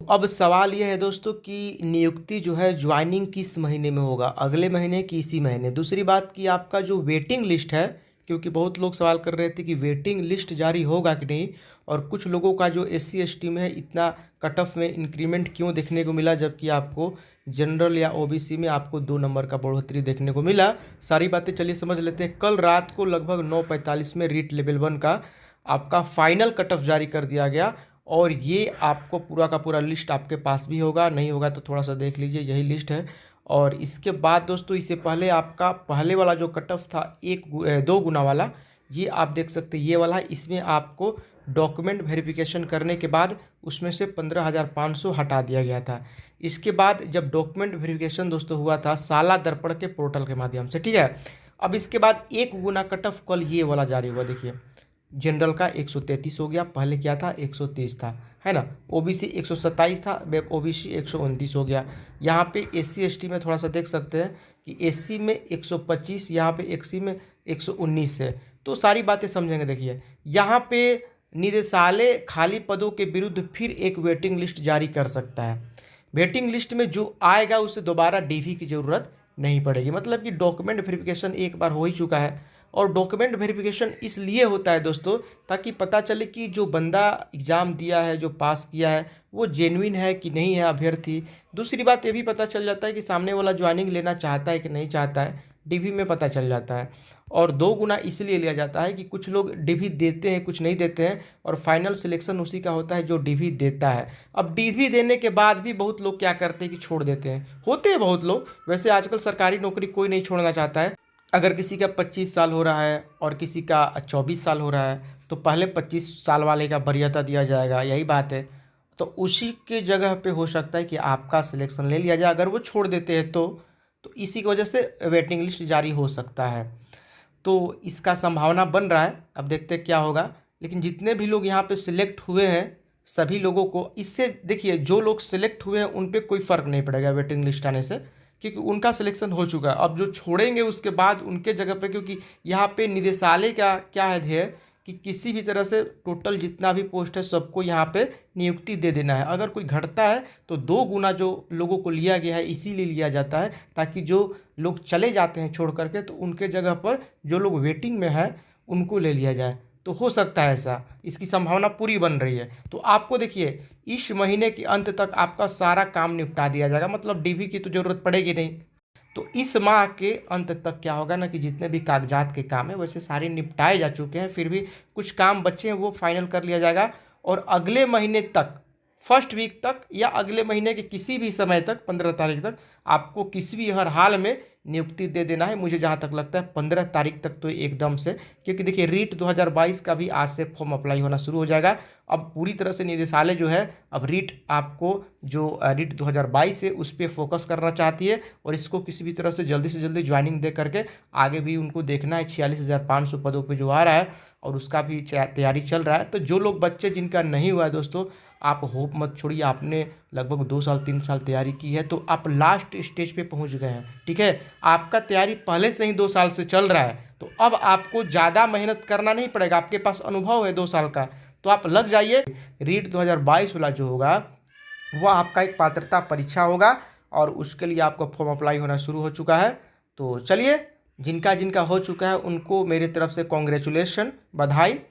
अब सवाल ये है दोस्तों कि नियुक्ति जो है ज्वाइनिंग किस महीने में होगा, अगले महीने कि इसी महीने। दूसरी बात कि आपका जो वेटिंग लिस्ट है, क्योंकि बहुत लोग सवाल कर रहे थे कि वेटिंग लिस्ट जारी होगा कि नहीं, और कुछ लोगों का जो SC ST में है इतना कट ऑफ में इंक्रीमेंट क्यों देखने को मिला, जबकि आपको जनरल या OBC में आपको 2 नंबर का बढ़ोतरी देखने को मिला। सारी बातें चलिए समझ लेते हैं। कल रात को लगभग 9:45 में रीट लेवल 1 का आपका फाइनल कट ऑफ जारी कर दिया गया, और ये आपको पूरा का पूरा लिस्ट आपके पास भी होगा, नहीं होगा तो थोड़ा सा देख लीजिए, यही लिस्ट है। और इसके बाद दोस्तों इससे पहले आपका पहले वाला जो कट ऑफ था 2 गुना वाला, ये आप देख सकते हैं, ये वाला। इसमें आपको डॉक्यूमेंट वेरिफिकेशन करने के बाद उसमें से 15,500 हटा दिया गया था। इसके बाद जब डॉक्यूमेंट वेरिफिकेशन दोस्तों हुआ था साला दर्पण के पोर्टल के माध्यम से, ठीक है। अब इसके बाद 1 गुना कट ऑफ कल ये वाला जारी हुआ, देखिए जनरल का 133 हो गया, पहले क्या था 130 था, है ना। OBC 127 था, OBC 129 हो गया। यहाँ पे SC ST में थोड़ा सा देख सकते हैं कि SC में 125, यहाँ पे SC में 119 है। तो सारी बातें समझेंगे। देखिए यहाँ पे निदेशालय खाली पदों के विरुद्ध फिर एक वेटिंग लिस्ट जारी कर सकता है। वेटिंग लिस्ट में जो आएगा उसे दोबारा DV की ज़रूरत नहीं पड़ेगी, मतलब कि डॉक्यूमेंट वेरिफिकेशन एक बार हो ही चुका है। और डॉक्यूमेंट वेरिफिकेशन इसलिए होता है दोस्तों ताकि पता चले कि जो बंदा एग्ज़ाम दिया है, जो पास किया है, वो जेन्युइन है कि नहीं है अभ्यर्थी। दूसरी बात ये भी पता चल जाता है कि सामने वाला ज्वाइनिंग लेना चाहता है कि नहीं चाहता है, DV में पता चल जाता है। और 2 गुना इसलिए लिया जाता है कि कुछ लोग DV देते हैं, कुछ नहीं देते हैं, और फाइनल सिलेक्शन उसी का होता है जो DV देता है। अब DV देने के बाद भी बहुत लोग क्या करते हैं कि छोड़ देते हैं, होते हैं बहुत लोग। वैसे आजकल सरकारी नौकरी कोई नहीं छोड़ना चाहता है। अगर किसी का 25 साल हो रहा है और किसी का 24 साल हो रहा है, तो पहले 25 साल वाले का वरीयता दिया जाएगा, यही बात है। तो उसी के जगह पे हो सकता है कि आपका सिलेक्शन ले लिया जाए अगर वो छोड़ देते हैं तो इसी की वजह से वेटिंग लिस्ट जारी हो सकता है। तो इसका संभावना बन रहा है, अब देखते हैं क्या होगा। लेकिन जितने भी लोग यहाँ पे सिलेक्ट हुए हैं सभी लोगों को इससे, देखिए जो लोग सिलेक्ट हुए हैं उन पे कोई फ़र्क नहीं पड़ेगा वेटिंग लिस्ट आने से, क्योंकि उनका सिलेक्शन हो चुका है। अब जो छोड़ेंगे उसके बाद उनके जगह पे, क्योंकि यहाँ पे निदेशालय का क्या है ध्येय कि किसी भी तरह से टोटल जितना भी पोस्ट है सबको यहाँ पे नियुक्ति दे देना है। अगर कोई घटता है तो 2 गुना जो लोगों को लिया गया है इसीलिए लिया जाता है, ताकि जो लोग चले जाते हैं छोड़ करके तो उनके जगह पर जो लोग वेटिंग में है उनको ले लिया जाए। तो हो सकता है ऐसा, इसकी संभावना पूरी बन रही है। तो आपको देखिए इस महीने के अंत तक आपका सारा काम निपटा दिया जाएगा, मतलब DV की तो ज़रूरत पड़ेगी नहीं। तो इस माह के अंत तक क्या होगा ना कि जितने भी कागजात के काम है वैसे सारे निपटाए जा चुके हैं, फिर भी कुछ काम बचे हैं वो फाइनल कर लिया जाएगा। और अगले महीने तक, फर्स्ट वीक तक या अगले महीने के किसी भी समय तक 15 तारीख तक आपको किसी भी हर हाल में नियुक्ति दे देना है। मुझे जहाँ तक लगता है 15 तारीख तक तो एकदम से, क्योंकि देखिए रीट 2022 का भी आज से फॉर्म अप्लाई होना शुरू हो जाएगा। अब पूरी तरह से निदेशालय जो है अब रीट आपको जो रीट 2022 है उस पर फोकस करना चाहती है, और इसको किसी भी तरह से जल्दी ज्वाइनिंग दे करके आगे भी उनको देखना है। 46,500 पदों पर जो आ रहा है और उसका भी तैयारी चल रहा है। तो जो लोग बच्चे जिनका नहीं हुआ है दोस्तों, आप होप मत छोड़िए, आपने लगभग 2 साल 3 साल तैयारी की है तो आप लास्ट स्टेज पे पहुंच गए हैं, ठीक है। आपका तैयारी पहले से ही 2 साल से चल रहा है, तो अब आपको ज़्यादा मेहनत करना नहीं पड़ेगा, आपके पास अनुभव है 2 साल का, तो आप लग जाइए। रीट 2022 वाला जो होगा वह आपका एक पात्रता परीक्षा होगा, और उसके लिए आपका फॉर्म अप्लाई होना शुरू हो चुका है। तो चलिए जिनका जिनका हो चुका है उनको मेरी तरफ से कॉन्ग्रेचुलेशन, बधाई।